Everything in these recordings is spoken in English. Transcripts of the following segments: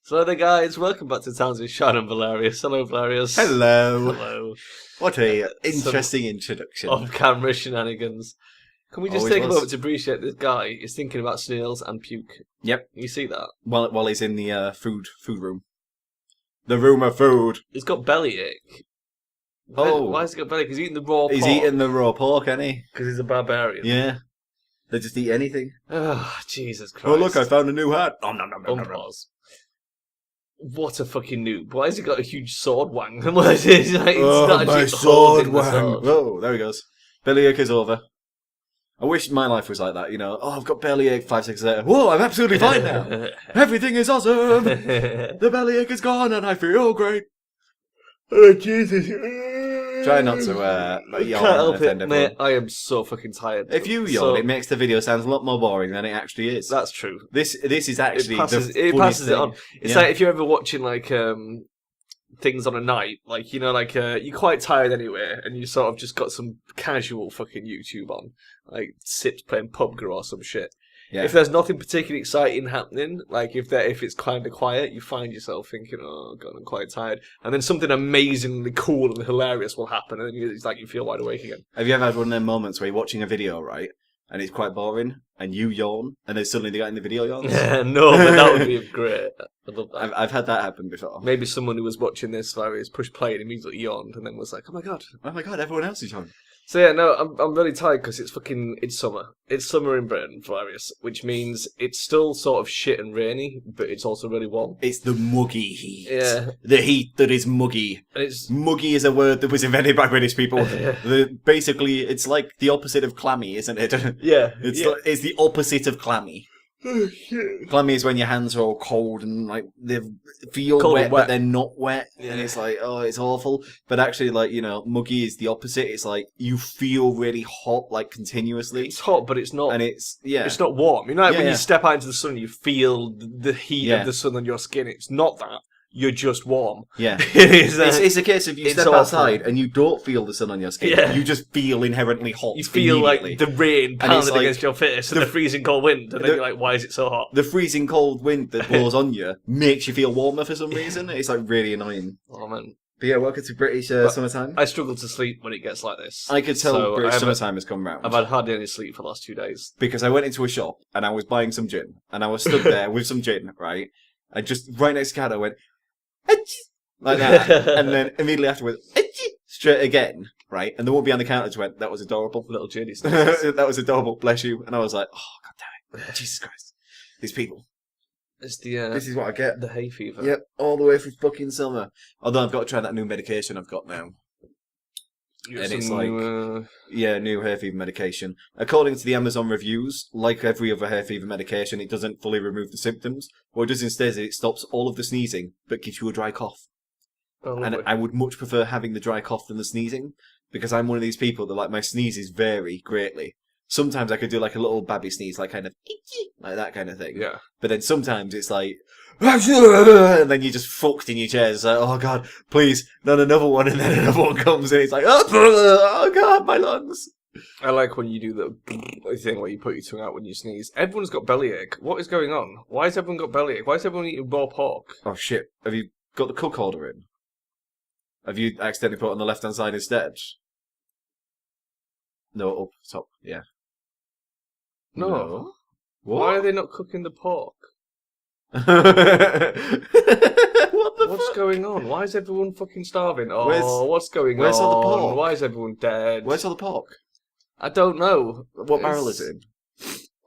So there, guys, welcome back to Towns with Charon and Velerious. Hello, Velerious. Hello. Hello. What a interesting introduction. Off-camera shenanigans. Can we just Always take a was. moment to appreciate this guy is thinking about snails and puke? Yep. You see that? While he's in the food room. The room of food. He's got bellyache. Why has he got bellyache? He's eating the raw pork. He's eating the raw pork, ain't he? Because he's a barbarian. Yeah. They just eat anything. Oh, Jesus Christ. Oh, look, I found a new hat. Nom, nom, nom, nom, nom, nom. Unpause. What a fucking noob. Why has he got a huge sword wang? What is it? Like, Oh, not my actually sword holding the wang. sword. Oh, there he goes. Bellyache is over. I wish my life was like that, you know. Oh, I've got bellyache 5 seconds later. Whoa, I'm absolutely fine now. Everything is awesome. The bellyache is gone and I feel great. Oh, Jesus. Try not to Can't yawn help and offend it, everyone. mate. I am so fucking tired. If you yawn, So- it makes the video sound a lot more boring than it actually is. That's true. This is actually It passes the funniest it thing. on. It's Yeah. like if you're ever watching like things on a night, like you know, like you're quite tired anyway, and you sort of just got some casual fucking YouTube on, like Sips playing PUBG or some shit. Yeah. If there's nothing particularly exciting happening, like if it's kind of quiet, you find yourself thinking, "Oh God, I'm quite tired," and then something amazingly cool and hilarious will happen, and then it's like you feel wide awake again. Have you ever had one of them moments where you're watching a video, right, and it's quite boring, and you yawn, and then suddenly the guy in the video yawns? No, but that would be great. I'd love that. I've had that happen before. Maybe someone who was watching this virus pushed play and immediately yawned and then was like, "Oh my God." Oh my god, everyone else is yawning. So yeah, no, I'm really tired because it's summer. It's summer in Britain, Velerious, which means it's still sort of shit and rainy, but it's also really warm. It's the muggy heat. Yeah. The heat that is muggy. And it's Muggy is a word that was invented by British people. Basically, it's like the opposite of clammy, isn't it? yeah, It's the opposite of clammy. Oh, shit. Clammy is when your hands are all cold and like they feel Cold wet, and wet. but they're not wet, Yeah. and it's like, oh, it's awful. But actually, like, you know, muggy is the opposite. It's like you feel really hot, like continuously, It's hot, but it's not. and it's not warm. You know, like Yeah, when yeah. you step out into the sun, you feel the heat Yeah. of the sun on your skin. It's not that. You're just warm. yeah. It is. It's a case of you it's step awful. outside and you don't feel the sun on your skin. Yeah. You just feel inherently hot. You feel like immediately. the rain And pounding it's like against your face and the freezing cold wind, and then you're like, "Why is it so hot?" the freezing cold wind that blows on you makes you feel warmer for some reason. It's like really annoying. Oh man. But yeah, welcome to British summertime. I struggle to sleep when it gets like this. I could tell So British I haven't- summertime has come round. I've had hardly any sleep for the last 2 days. Because I went into a shop and I was buying some gin and I was stood there with some gin, right? And just right next to Kat, I went, "Achoo," like that. And then immediately afterwards, "Achoo," straight again, right? And the one behind the counter just went, "That was adorable." Little Judy sneezes. That was adorable, bless you. And I was like, oh, god damn it. Jesus Christ. These people. It's the This is what I get. the hay fever. Yep, all the way from fucking summer. Although I've got to try that new medication I've got now. And it's like, yeah, new hair fever medication. According to the Amazon reviews, like every other hair fever medication, it doesn't fully remove the symptoms. What it does instead is it stops all of the sneezing, but gives you a dry cough. And I would much prefer having the dry cough than the sneezing, because I'm one of these people that, like, my sneezes vary greatly. Sometimes I could do like a little babby sneeze, like kind of like that kind of thing. yeah. But then sometimes it's like, and then you're just fucked in your chair. It's like, oh god, please, not another one. And then another one comes and it's like, oh god, my lungs. I like when you do the thing where you put your tongue out when you sneeze. Everyone's got bellyache. What is going on? Why has everyone got bellyache? Why is everyone eating raw pork? Oh shit, have you got the cook holder in? Have you accidentally put it on the left-hand side instead? No, up top, yeah. No. What? Why are they not cooking the pork? What the What's fuck? going on? Why is everyone fucking starving? Oh, Where's- what's going where's on? all the pork? Why is everyone dead? Where's all the pork? I don't know. What barrel is it in?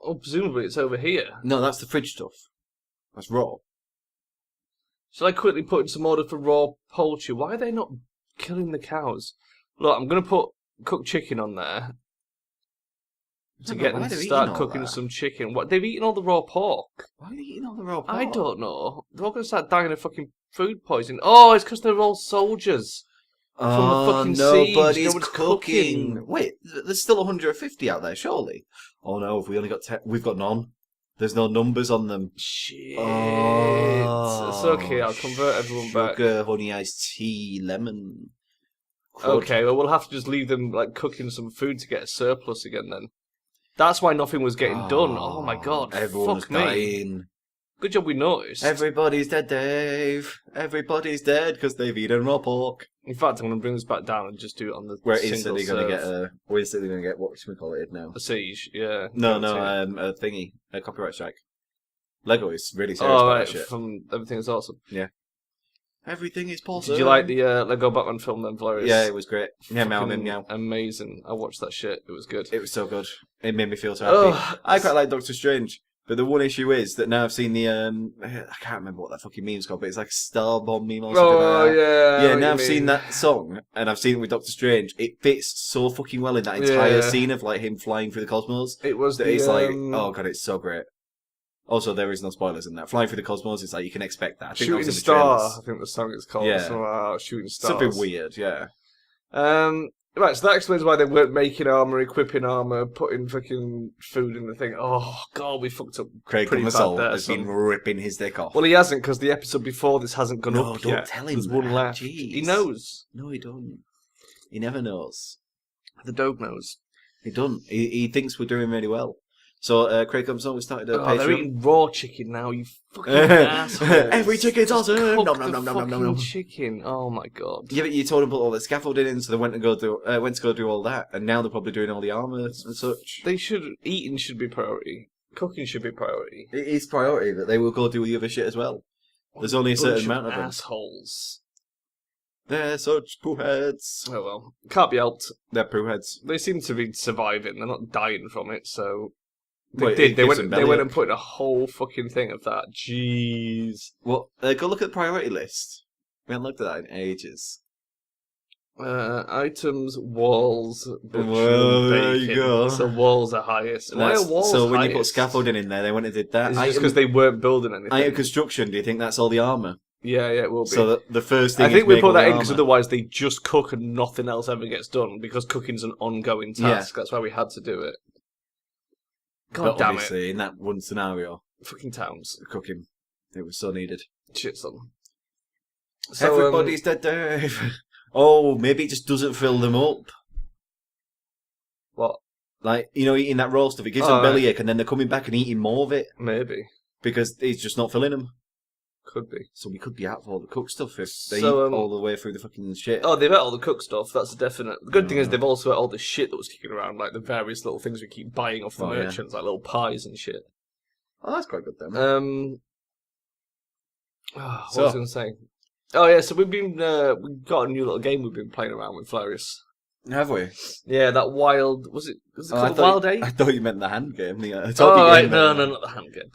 Oh, presumably it's over here. No, that's the fridge stuff. That's raw. Shall I quickly put in some order for raw poultry? Why are they not killing the cows? Look, I'm going to put cooked chicken on there to No, get but why them to are they start eating all cooking that? some chicken. What? They've eaten all the raw pork. Why are they eating all the raw pork? I don't know. They're all going to start dying of fucking food poisoning. Oh, it's because they're all soldiers. From the fucking siege. nobody's No one's cooking. Wait, there's still 150 out there, surely. Oh no, if we only got we've got none. There's no numbers on them. Shit. Oh, It's okay, I'll convert everyone back. Sugar, honey, iced tea, lemon. Crud. Okay, well, we'll have to just leave them like cooking some food to get a surplus again then. That's why nothing was getting done. Oh my god, Everyone's fuck me. dying. Good job we noticed. Everybody's dead, Dave. Everybody's dead because they've eaten raw pork. In fact, I'm going to bring this back down and just do it on the We're single instantly serve. going to get we're instantly going to get, what should we call it now? A siege, yeah. A thingy. A copyright strike. Lego is really serious about that shit. From Everything is Awesome. Yeah. Everything is possible. Did you like the Lego Batman film then, Velerious? Yeah, it was great. Yeah, meow. Amazing. I watched that shit. It was good. It was so good. It made me feel so happy. I quite like Doctor Strange. But the one issue is that now I've seen the I can't remember what that fucking meme's called, but it's like Star Bomb meme or something like that. Yeah, now I've seen that song and I've seen it with Doctor Strange. It fits so fucking well in that entire scene of like him flying through the cosmos. It was it's like, oh god, it's so great. Also, there is no spoilers in that. Flying through the cosmos, it's like you can expect that. I think Shooting Star, I think the song is called. Yeah. Shooting Stars. Something weird, yeah. Right, so that explains why they weren't making armour, equipping armour, putting fucking food in the thing. Oh, God, we fucked up Craig pretty bad there. has been ripping his dick off. Well, he hasn't, because the episode before this hasn't gone up don't yet. Tell him There's that. one left. Jeez. He knows. No, he don't. He never knows. The dog knows. He don't. He thinks we're doing really well. So, Craig comes on, we started a Patreon. They're eating raw chicken now, you fucking assholes. Every chicken's awesome! Cook Nom, the nom, nom. chicken. Oh, my God. Yeah, but you told them to put all the scaffolding in, so they went to go do all that, and now they're probably doing all the armour and such. Eating should be priority. Cooking should be priority. It is priority, but they will go do the other shit as well. There's only a certain amount of them. Assholes. They're such pooheads. Oh, well. Can't be helped. They're pooheads. They seem to be surviving. They're not dying from it, so... They went and put in a whole fucking thing of that. Jeez. Well, go look at the priority list. We haven't looked at that in ages. Items, walls, butcher, well, there bacon. you go. So walls are highest. Why are walls So when highest? you put scaffolding in there, they went and did that. Is it just because they weren't building anything? Item construction, do you think that's all the armour? Yeah, it will be. So the first thing I think we put that in because armour. otherwise they just cook and nothing else ever gets done because cooking's an ongoing task. That's why we had to do it. God damn it. In that one scenario, fucking towns. Cooking. It was so needed. Shit, son. So, everybody's dead, Dave. Oh, maybe it just doesn't fill them up. What? Like, eating that raw stuff, it gives them bellyache and then they're coming back and eating more of it. Maybe. Because it's just not filling them. Could be. So we could be out of all the cooked stuff if they eat all the way through the fucking shit. Oh, they've ate all the cooked stuff, that's a definite. The good thing is they've also ate all the shit that was kicking around, like the various little things we keep buying off the merchants, like little pies and shit. Oh, that's quite good then. What was I going to say? Oh yeah, so we've got a new little game we've been playing around with Velerious. Have we? Yeah, that wild, was it called Wild 8? I thought you meant the hand game, the talking game. No, not the hand game.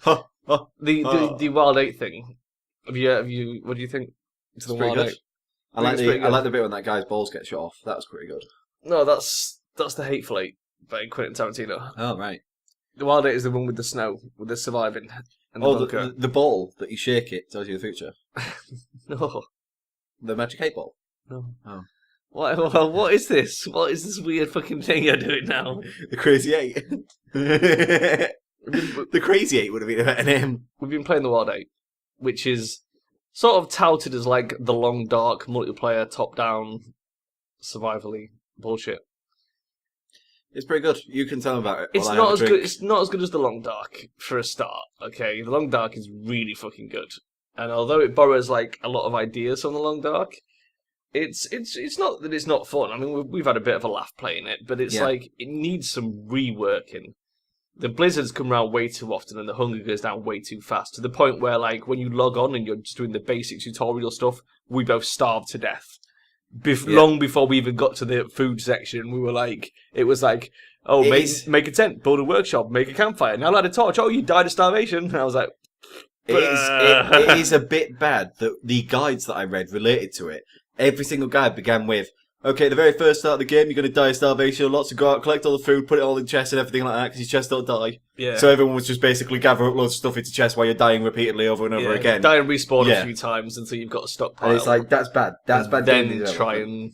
The Wild 8 thing. Have you? What do you think? It's pretty good. I like the bit when that guy's balls get shot off. That was pretty good. No, that's the Hateful Eight by Quentin Tarantino. Oh right. The Wild 8 is the one with the snow, with the surviving. And the ball that you shake it tells you the future. No. The Magic 8 ball. No. Oh. What is this? What is this weird fucking thing you're doing now? The Crazy 8. The Crazy 8 would have been a better name. We've been playing the Wild 8, which is sort of touted as like the long, dark, multiplayer, top-down, survival-y bullshit. It's pretty good. You can tell about it. It's not as good. It's not as good as the Long Dark for a start. Okay, the Long Dark is really fucking good, and although it borrows like a lot of ideas from the Long Dark, it's not that it's not fun. I mean, we've had a bit of a laugh playing it, but it's like it needs some reworking. The blizzards come around way too often, and the hunger goes down way too fast to the point where, like, when you log on and you're just doing the basic tutorial stuff, we both starved to death. Long before we even got to the food section, we were like, it was like, oh, make a tent, build a workshop, make a campfire. Now light a torch. Oh, you died of starvation. And I was like, it is a bit bad that the guides that I read related to it. Every single guide began with, okay, the very first start of the game, you're going to die of starvation. Lots of go out, collect all the food, put it all in chests and everything like that, because your chests don't die. Yeah. So everyone was just basically gather up loads of stuff into chests while you're dying repeatedly over and over again. Die and respawn a few times until you've got a stockpile. And it's like, that's bad. That's bad. Then try and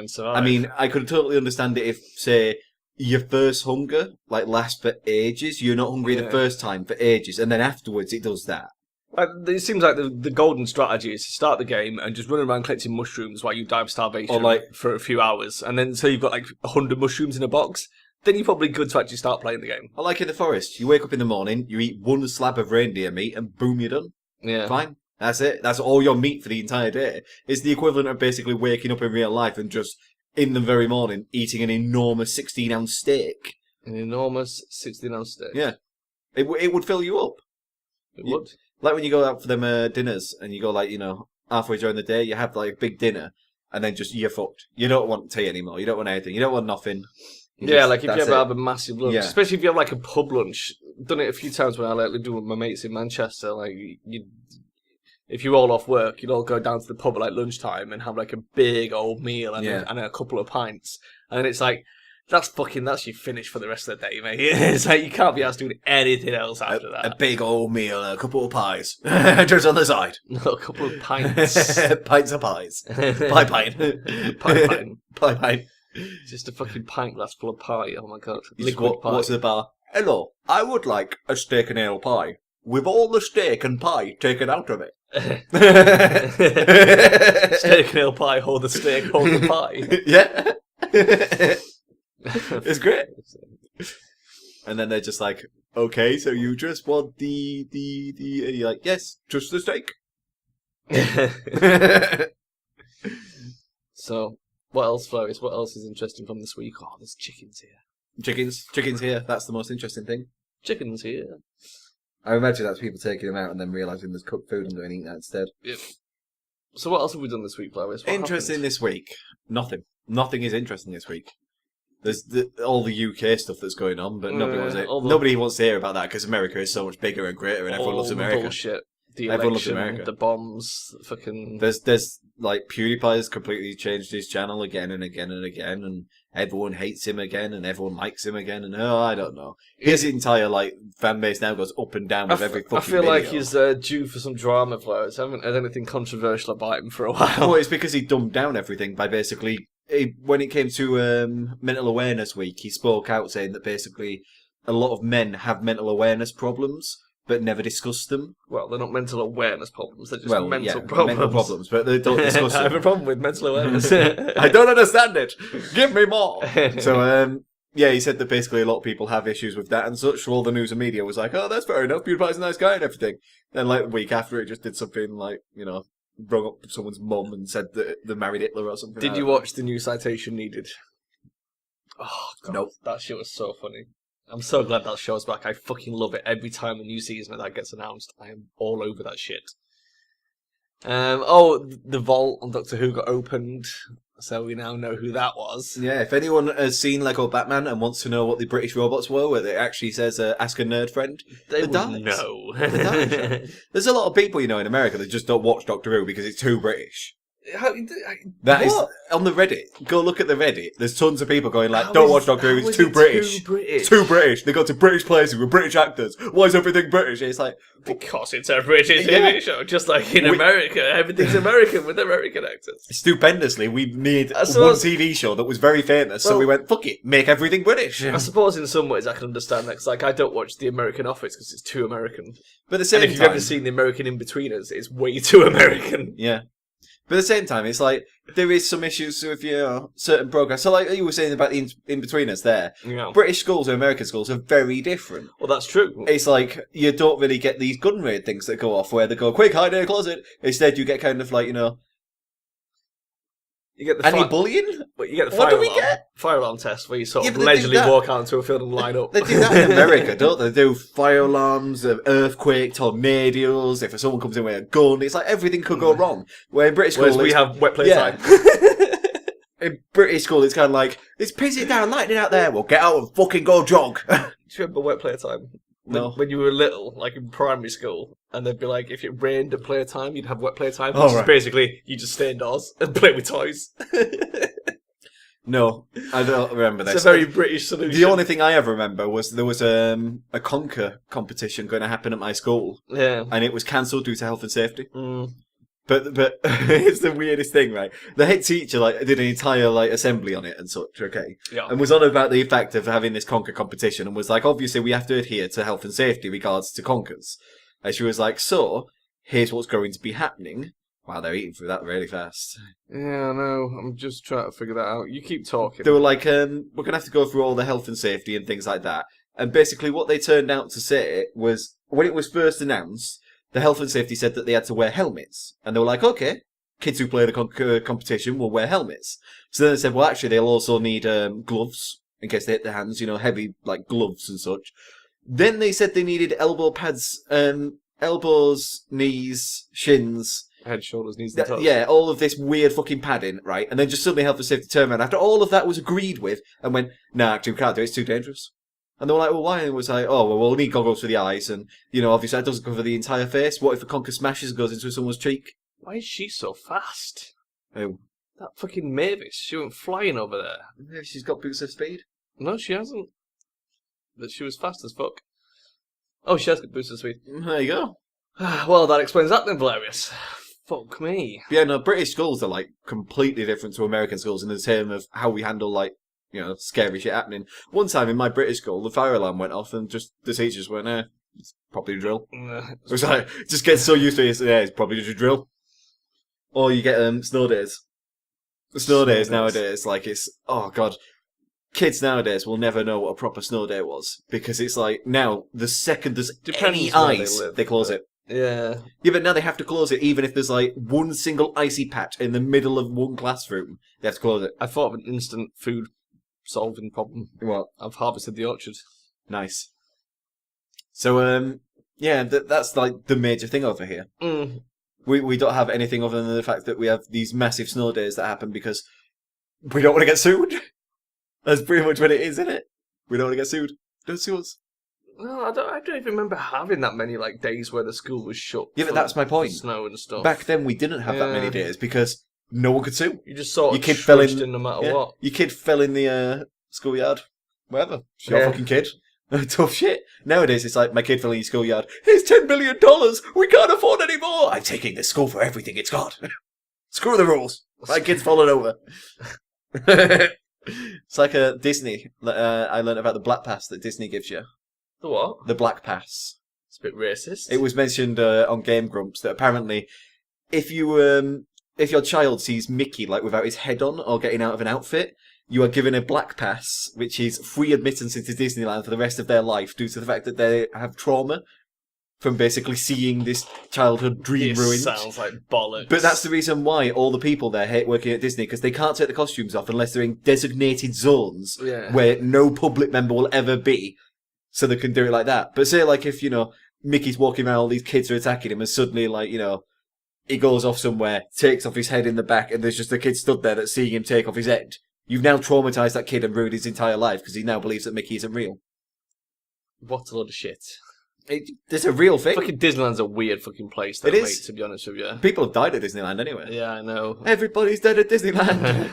survive. I mean, I could totally understand it if, say, your first hunger lasts for ages. You're not hungry the first time for ages, and then afterwards it does that. It seems like the golden strategy is to start the game and just run around collecting mushrooms while you die of starvation for a few hours, and then until you've got like 100 mushrooms in a box, then you're probably good to actually start playing the game. I like in the forest. You wake up in the morning, you eat one slab of reindeer meat, and boom, you're done. Yeah. Fine. That's it. That's all your meat for the entire day. It's the equivalent of basically waking up in real life and just, in the very morning, eating an enormous 16-ounce steak. An enormous 16-ounce steak. Yeah. It would fill you up. It would. Like when you go out for them dinners, and you go like, halfway during the day, you have like a big dinner, and then just, you're fucked. You don't want tea anymore. You don't want anything. You don't want nothing. Like if you ever have a massive lunch, Yeah. especially if you have like a pub lunch. I've done it a few times when I like do with my mates in Manchester. Like if you're all off work, you'd all go down to the pub at like lunchtime and have like a big old meal and a couple of pints, and it's like that's you finish for the rest of the day, mate. It's like you can't be asked doing anything else after that. A big old meal, a couple of pies, just on the side. No, a couple of pints. Pints of pies. Pie pint. Pie pint. Just a fucking pint glass full of pie. Oh my god, liquid pie. What's the bar? Hello, I would like a steak and ale pie with all the steak and pie taken out of it. Steak and ale pie, hold the steak, hold the pie. Yeah. It's great. And then they're just like, okay, so you just want the and you're like, yes, just the steak. So, what else, Velerious? What else is interesting from this week? Oh, there's chickens here. Chickens here. That's the most interesting thing. Chickens here. I imagine that's people taking them out and then realising there's cooked food and going eating that instead. Yep. So what else have we done this week, Velerious? Interesting this week? Nothing. Nothing is interesting this week. There's all the UK stuff that's going on, but nobody wants to hear about that because America is so much bigger and greater, and everyone loves America. Bullshit. The Everyone election, loves America. The bombs, fucking. There's like PewDiePie has completely changed his channel again and again and again, and everyone hates him again, and everyone likes him again, and I don't know. His entire fan base now goes up and down with every fucking I feel video. like he's due for some drama, Velerious. I haven't heard anything controversial about him for a while. Well, it's because he dumbed down everything by basically. When it came to Mental Awareness Week, he spoke out saying that basically a lot of men have mental awareness problems, but never discuss them. Well, they're not mental awareness problems, they're just mental problems. Mental problems, but they don't discuss them. I have a problem with mental awareness. I don't understand it. Give me more. So, he said that basically a lot of people have issues with that and such, so all the news and media was like, oh, that's fair enough, PewDiePie's a nice guy and everything. Then, like, the week after, it just did something like, rung up someone's mum and said that they married Hitler or something. Did you watch the new Citation Needed? Oh, God. Nope. That shit was so funny. I'm so glad that show's back. I fucking love it. Every time a new season of that gets announced, I am all over that shit. The vault on Doctor Who got opened, so we now know who that was. Yeah, if anyone has seen Lego Batman and wants to know what the British robots were, where it actually says, ask a nerd friend, they would Daleks. know. The Daleks. There's a lot of people, in America that just don't watch Doctor Who because it's too British. That is on the Reddit. Go look at the Reddit. There's tons of people going like, "Don't watch Doctor Who. It's too British. Too British. They go to British places with British actors. Why is everything British?" It's like because it's a British TV show, just like in America, everything's American with American actors. Stupendously, we made one TV show that was very famous, so we went, "Fuck it, make everything British." I suppose in some ways I can understand that because, like, I don't watch The American Office because it's too American. But at the same time, if you've ever seen The American In-Betweeners, it's way too American. Yeah. But at the same time, it's like, there is some issues with, certain programs. So like you were saying about the in-betweeners there, British schools and American schools are very different. Well, that's true. It's like, you don't really get these gun raid things that go off where they go, quick, hide in a closet. Instead, you get kind of like, You get the any bullying? But you get the fire alarm test where you sort of allegedly walk out into a field and line up. They do that in America, don't they? They do fire alarms, earthquake, tornadoes. If someone comes in with a gun, it's like everything could go wrong. Where in British school, we have wet play time. In British school, it's kind of like, it's pissing down, lightning out there. Well, get out and fucking go jog. Do you remember wet play time? No. When you were little, like in primary school, and they'd be like, if it rained at playtime, you'd have wet playtime. Which is basically, you just stay indoors and play with toys. No, I don't remember this. It's a very British solution. The only thing I ever remember was there was a conker competition going to happen at my school. Yeah. And it was cancelled due to health and safety. Mm. But it's the weirdest thing, right? The head teacher did an entire assembly on it and such, okay? Yeah. And was on about the fact of having this conker competition and was like, obviously we have to adhere to health and safety regards to conkers. And she was like, so here's what's going to be happening. Wow, they're eating through that really fast. Yeah, I know. I'm just trying to figure that out. You keep talking. They were like, we're going to have to go through all the health and safety and things like that. And basically what they turned out to say was, when it was first announced, the health and safety said that they had to wear helmets. And they were like, okay, kids who play the competition will wear helmets. So then they said, well, actually, they'll also need gloves in case they hit their hands, heavy like gloves and such. Then they said they needed elbow pads, elbows, knees, shins. Head, shoulders, knees, and toes. Yeah, all of this weird fucking padding, right? And then just suddenly health and safety turned around after all of that was agreed with and went, nah, actually, we can't do it. It's too dangerous. And they were like, well, why? And it was like, oh, well, we'll need goggles for the eyes. And, obviously that doesn't cover the entire face. What if a conker smashes and goes into someone's cheek? Why is she so fast? Oh. That fucking Mavis. She went flying over there. Maybe she's got boots of speed. No, she hasn't. But she was fast as fuck. Oh, she has got boots of speed. There you go. Well, that explains that then, Velerious. Fuck me. Yeah, no, British schools are, like, completely different to American schools in the term of how we handle, like, scary shit happening. One time in my British school, the fire alarm went off and just the teachers went, it's probably a drill. It was like, just get so used to it, it's probably just a drill. Or you get snow days. Snow days nowadays, like it's, oh god. Kids nowadays will never know what a proper snow day was. Because it's like, now, the second there's any ice, they close it. Yeah. Yeah, but now they have to close it even if there's like one single icy patch in the middle of one classroom. They have to close it. I thought of an instant food solving problem. What? I've harvested the orchard. Nice. So, yeah, that's like the major thing over here. Mm. We don't have anything other than the fact that we have these massive snow days that happen because we don't want to get sued. That's pretty much what it is, isn't it? We don't want to get sued. Don't sue us. Well, I don't even remember having that many like days where the school was shut. Yeah, but that's my point. Snow and stuff. Back then, we didn't have that many days because no one could sue. You just sort of your kid fell in no matter what. Your kid fell in the schoolyard. Whatever. It's your fucking kid. Tough shit. Nowadays, it's like, my kid fell in your schoolyard. Here's $10 million. We can't afford any more. I'm taking this school for everything it's got. Screw the rules. My kid's fallen over. It's like a Disney. I learned about the Black Pass that Disney gives you. The what? The Black Pass. It's a bit racist. It was mentioned on Game Grumps that apparently, if your child sees Mickey like without his head on or getting out of an outfit, you are given a Black Pass, which is free admittance into Disneyland for the rest of their life due to the fact that they have trauma from basically seeing this childhood dream ruined. Sounds like bollocks. But that's the reason why all the people there hate working at Disney, because they can't take the costumes off unless they're in designated zones where no public member will ever be, so they can do it like that. But say, like, if, Mickey's walking around, all these kids are attacking him, and suddenly, like, he goes off somewhere, takes off his head in the back, and there's just a kid stood there that's seeing him take off his head. You've now traumatised that kid and ruined his entire life because he now believes that Mickey isn't real. What a load of shit. It's a real thing. Fucking Disneyland's a weird fucking place, though, It is. mate, to be honest with you. People have died at Disneyland anyway. Yeah, I know. Everybody's dead at Disneyland.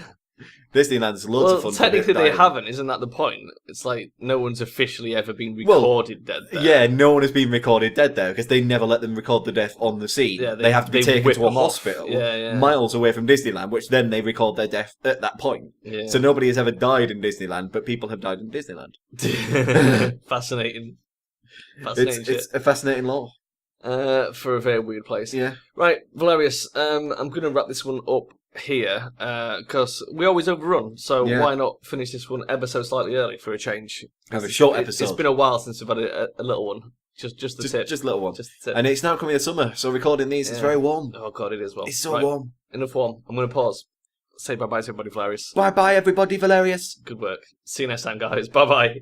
Disneyland's loads of fun. Technically they haven't, isn't that the point? It's like no one's officially ever been recorded dead there. Yeah, no one has been recorded dead there because they never let them record the death on the scene. Yeah, they have to be taken to a hospital miles away from Disneyland, which then they record their death at that point. Yeah. So nobody has ever died in Disneyland, but people have died in Disneyland. Fascinating. It's a fascinating law. For a very weird place. Yeah. Right, Velerious, I'm going to wrap this one up here, because we always overrun, so why not finish this one episode slightly early for a change? Have a short episode. It's been a while since we've had a little one. Just the tip. Just a little one. Just the tip. And it's now coming the summer, so recording these is very warm. Oh god, it is well. It's so warm. Enough warm. I'm going to pause. Say bye-bye to everybody, Velerious. Bye-bye, everybody, Velerious. Good work. See you next time, guys. Bye-bye.